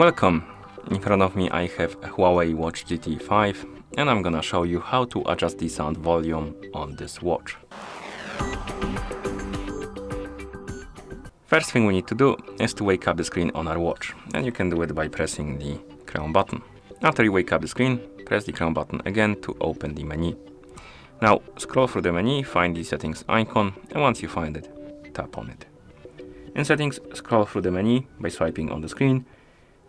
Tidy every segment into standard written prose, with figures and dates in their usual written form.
Welcome! In front of me I have a Huawei Watch GT 5 and I'm gonna show you how to adjust the sound volume on this watch. First thing we need to do is to wake up the screen on our watch, and you can do it by pressing the crown button. After you wake up the screen, press the crown button again to open the menu. Now scroll through the menu, find the settings icon, and once you find it, tap on it. In settings, scroll through the menu by swiping on the screen,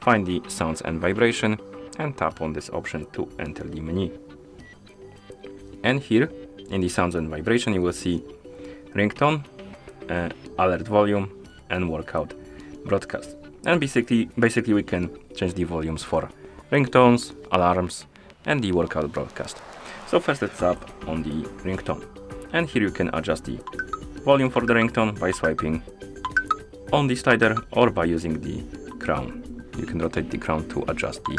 find the sounds and vibration, and tap on this option to enter the menu. And here, in the sounds and vibration, you will see ringtone, alert volume, and workout broadcast. And basically we can change the volumes for ringtones, alarms, and the workout broadcast. So first let's tap on the ringtone. And here you can adjust the volume for the ringtone by swiping on the slider or by using the crown. You can rotate the crown to adjust the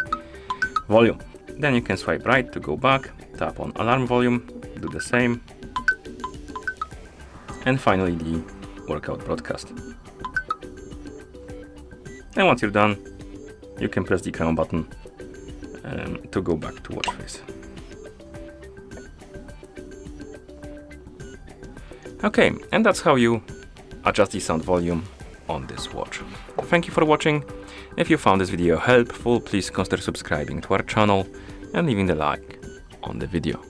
volume. Then you can swipe right to go back, tap on alarm volume, do the same. And finally the workout broadcast. And once you're done, you can press the crown button to go back to watch face. Okay, and that's how you adjust the sound volume on this watch. Thank you for watching. If you found this video helpful, please consider subscribing to our channel and leaving the like on the video.